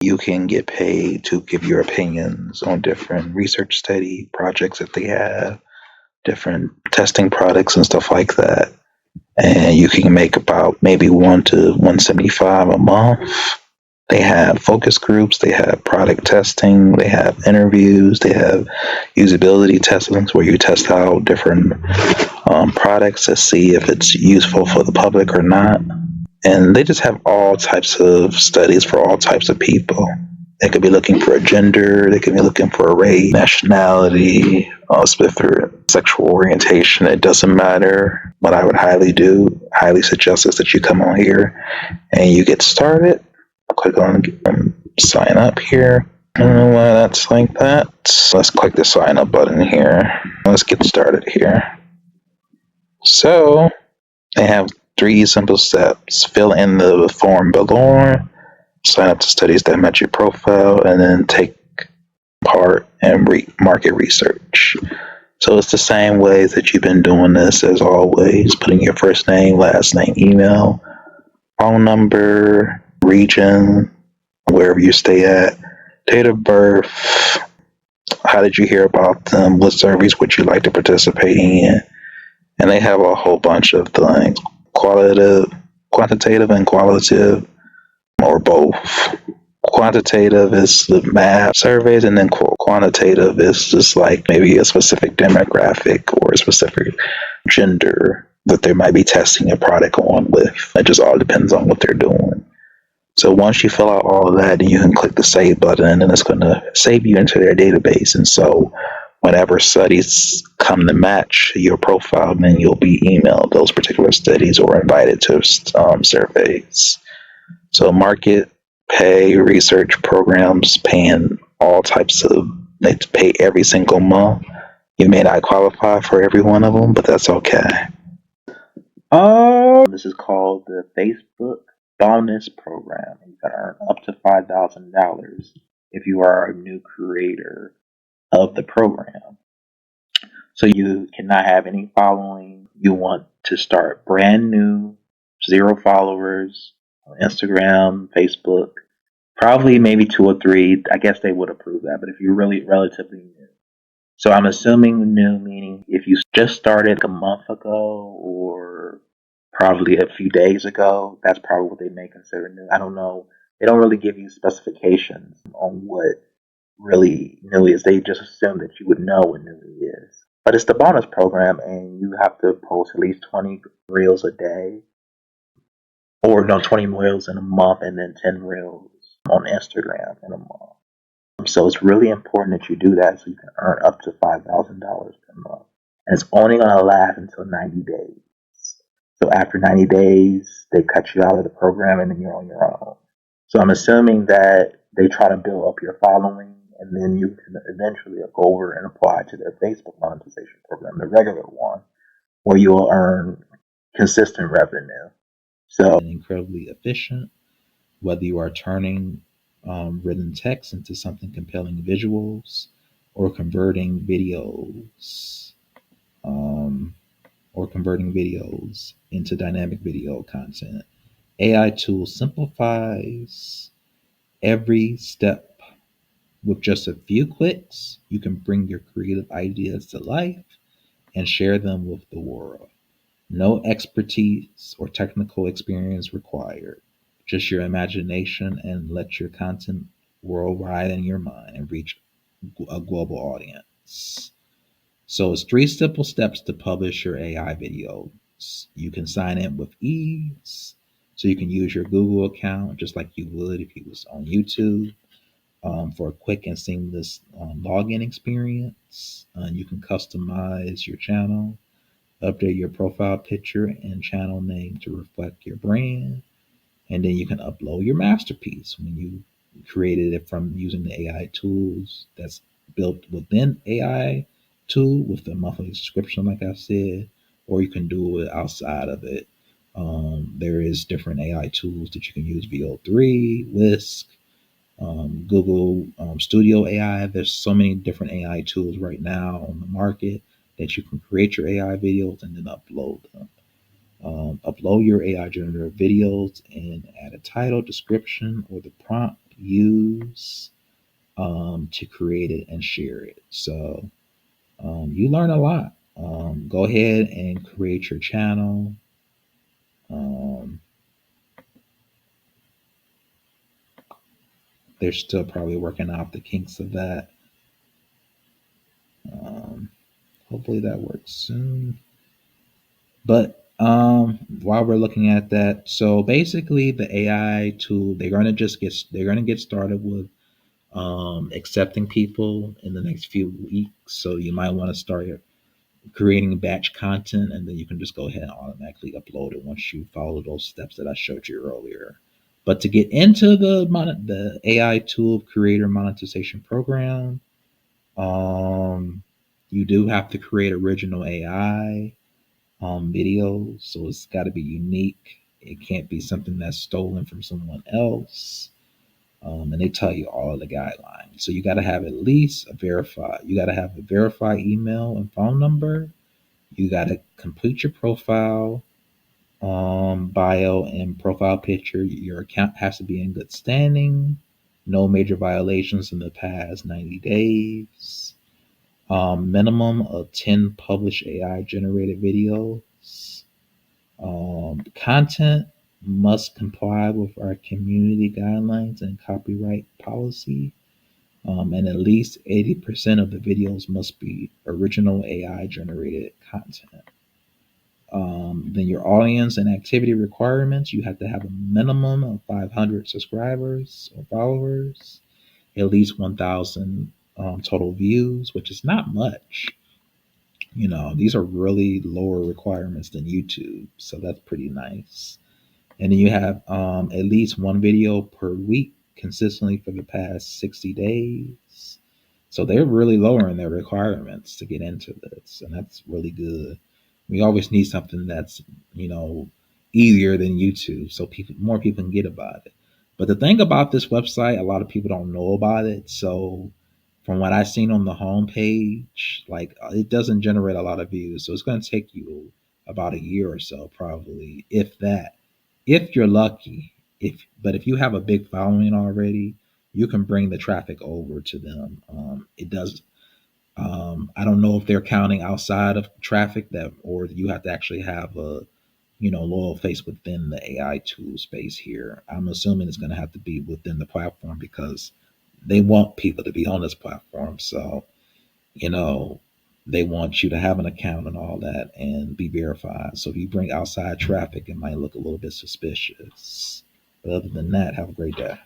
You can get paid to give your opinions on different research study projects that they have, different testing products and stuff like that. And you can make about maybe 1 to 175 a month. They have focus groups, they have product testing, they have interviews, they have usability testings where you test out different products to see if it's useful for the public or not. And they just have all types of studies for all types of people. They could be looking for a gender, they could be looking for a race, nationality, specific sexual orientation. It doesn't matter. What I would highly suggest is that you come on here and you get started. Click on sign up here. I don't know why that's like that. Let's click the sign up button here. Let's get started here. So they have 3 simple steps. Fill in the form below, sign up to studies that match your profile, and then take part in market research. So it's the same ways that you've been doing this as always, putting your first name, last name, email, phone number, region, wherever you stay at, date of birth, how did you hear about them, what surveys would you like to participate in, and they have a whole bunch of things, quantitative and qualitative, or both. Quantitative is the math surveys, and then quantitative is just like maybe a specific demographic or a specific gender that they might be testing a product on with. It just all depends on what they're doing. So once you fill out all of that, then you can click the save button, and it's going to save you into their database. And so whenever studies come to match your profile, then you'll be emailed those particular studies or invited to surveys. So market pay research programs paying all types of, they pay every single month. You may not qualify for every one of them, but that's okay. This is called the Facebook Bonus Program. You can earn up to $5,000 if you are a new creator of the program. So you cannot have any following. You want to start brand new, 0 followers on Instagram, Facebook, probably maybe 2 or 3. I guess they would approve that, but if you're really relatively new. So I'm assuming new meaning if you just started a month ago or probably a few days ago, that's probably what they may consider new. I don't know. They don't really give you specifications on what really new is. They just assume that you would know what new is. But it's the bonus program, and you have to post at least 20 reels a day, or no, 20 reels in a month, and then 10 reels on Instagram in a month. So it's really important that you do that so you can earn up to $5,000 per month. And it's only going to last until 90 days. So after 90 days, they cut you out of the program and then you're on your own. So I'm assuming that they try to build up your following, and then you can eventually go over and apply to their Facebook monetization program, the regular one, where you'll earn consistent revenue. So incredibly efficient, whether you are turning written text into something compelling visuals, or converting videos, into dynamic video content. AITube simplifies every step. With just a few clicks, you can bring your creative ideas to life and share them with the world. No expertise or technical experience required. Just your imagination, and let your content worldwide in your mind and reach a global audience. So it's 3 simple steps to publish your AI videos. You can sign in with ease. So you can use your Google account just like you would if you was on YouTube, for a quick and seamless login experience. You can customize your channel, update your profile picture and channel name to reflect your brand, and then you can upload your masterpiece when you created it from using the AI tools that's built within AI tool with the monthly subscription, like I said, or you can do it outside of it. There is different AI tools that you can use: VO3, Whisk, Google Studio AI. There's so many different AI tools right now on the market that you can create your AI videos and then upload them. Upload your AI generated videos and add a title, description, or the prompt use to create it and share it. So you learn a lot. Go ahead and create your channel. Um, they're still probably working out the kinks of that. Um, hopefully that works soon. But while we're looking at that, so basically the AI tool, they're gonna get started with accepting people in the next few weeks. So you might want to start creating batch content, and then you can just go ahead and automatically upload it once you follow those steps that I showed you earlier. But to get into the AI tool creator monetization program, um, you do have to create original AI videos, so it's got to be unique. It can't be something that's stolen from someone else. And they tell you all of the guidelines. So you got to have at least a verified. You got to have a verified email and phone number. You got to complete your profile, bio, and profile picture. Your account has to be in good standing. No major violations in the past 90 days. Minimum of 10 published AI generated videos. Content must comply with our community guidelines and copyright policy. And at least 80% of the videos must be original AI generated content. Then your audience and activity requirements, you have to have a minimum of 500 subscribers or followers, at least 1,000 total views, which is not much. These are really lower requirements than YouTube, so that's pretty nice. And then you have at least one video per week consistently for the past 60 days. So they're really lowering their requirements to get into this, and that's really good. We always need something that's, you know, easier than YouTube so more people can get about it. But the thing about this website, a lot of people don't know about it. So from what I've seen on the homepage, like it doesn't generate a lot of views. So it's going to take you about a year or so, probably, if that, if you're lucky. If you have a big following already, you can bring the traffic over to them. It does. I don't know if they're counting outside of traffic that, or you have to actually have a, loyal face within the AI tool space here. I'm assuming it's going to have to be within the platform because they want people to be on this platform. So, you know, they want you to have an account and all that and be verified. So if you bring outside traffic, it might look a little bit suspicious. But other than that, have a great day.